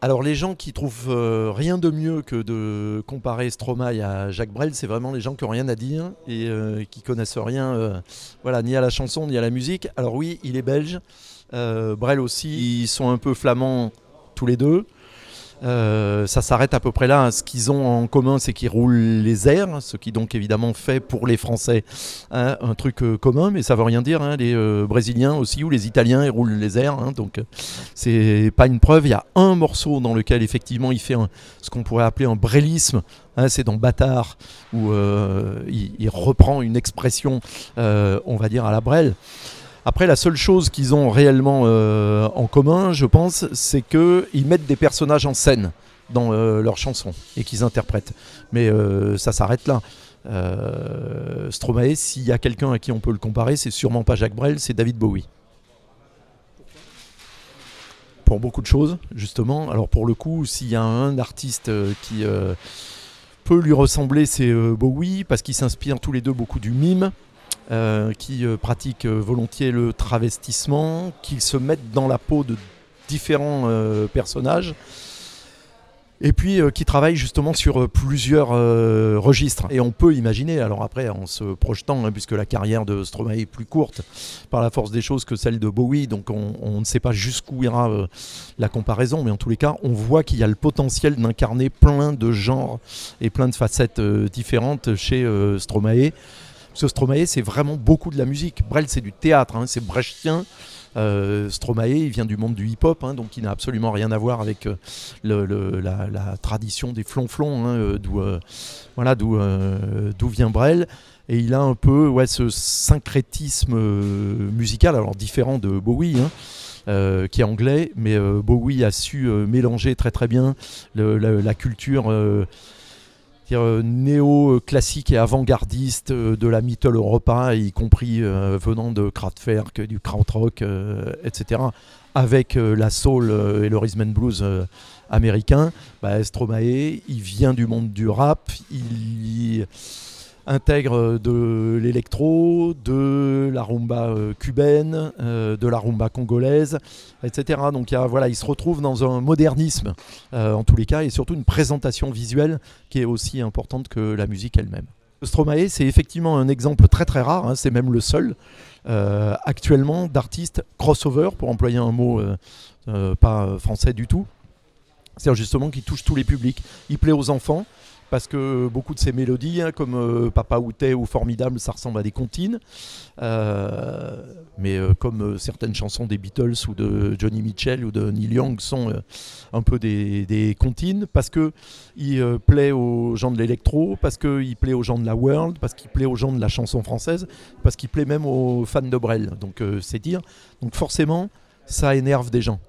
Alors les gens qui trouvent rien de mieux que de comparer Stromae à Jacques Brel, c'est vraiment les gens qui n'ont rien à dire et qui connaissent rien, voilà, ni à la chanson ni à la musique. Alors oui, il est belge, Brel aussi, ils sont un peu flamands tous les deux. Ça s'arrête à peu près là. Ce qu'ils ont en commun, c'est qu'ils roulent les airs, ce qui donc évidemment fait pour les Français un truc commun, mais ça veut rien dire. Les Brésiliens aussi ou les Italiens, ils roulent les airs, donc c'est pas une preuve. Il y a un morceau dans lequel effectivement il fait ce qu'on pourrait appeler un brélisme. C'est dans Bâtard où il reprend une expression, on va dire à la Brel. Après, la seule chose qu'ils ont réellement en commun, je pense, c'est qu'ils mettent des personnages en scène dans leurs chansons et qu'ils interprètent. Mais ça s'arrête là. Stromae, s'il y a quelqu'un à qui on peut le comparer, c'est sûrement pas Jacques Brel, c'est David Bowie. Pour beaucoup de choses, justement. Alors pour le coup, s'il y a un artiste qui peut lui ressembler, c'est Bowie, parce qu'ils s'inspirent tous les deux beaucoup du mime. Qui pratiquent volontiers le travestissement, qu'ils se mettent dans la peau de différents personnages, et puis qui travaillent justement sur plusieurs registres. Et on peut imaginer, alors après en se projetant, puisque la carrière de Stromae est plus courte par la force des choses que celle de Bowie, donc on ne sait pas jusqu'où ira la comparaison, mais en tous les cas, on voit qu'il y a le potentiel d'incarner plein de genres et plein de facettes différentes chez Stromae. Parce que Stromae, c'est vraiment beaucoup de la musique. Brel, c'est du théâtre, c'est brechtien. Stromae, il vient du monde du hip-hop, donc il n'a absolument rien à voir avec la tradition des flonflons, d'où vient Brel. Et il a un peu ce syncrétisme musical, alors différent de Bowie, qui est anglais, mais Bowie a su mélanger très très bien la culture néo-classique et avant-gardiste de la Mitteleuropa, y compris venant de Kraftwerk, du krautrock, etc., avec la soul et le rhythm and blues américain. Stromae, il vient du monde du rap, il intègre de l'électro, de la rumba cubaine, de la rumba congolaise, etc. Donc il se retrouve dans un modernisme en tous les cas, et surtout une présentation visuelle qui est aussi importante que la musique elle-même. Stromae, c'est effectivement un exemple très très rare, c'est même le seul actuellement d'artiste crossover, pour employer un mot pas français du tout. C'est-à-dire justement qu'il touche tous les publics. Il plaît aux enfants, parce que beaucoup de ces mélodies, comme Papa Outé ou Formidable, ça ressemble à des comptines. Mais comme certaines chansons des Beatles ou de Johnny Mitchell ou de Neil Young sont un peu des comptines, parce qu'il plaît aux gens de l'électro, parce qu'il plaît aux gens de la world, parce qu'il plaît aux gens de la chanson française, parce qu'il plaît même aux fans de Brel. Donc c'est dire. Donc forcément, ça énerve des gens.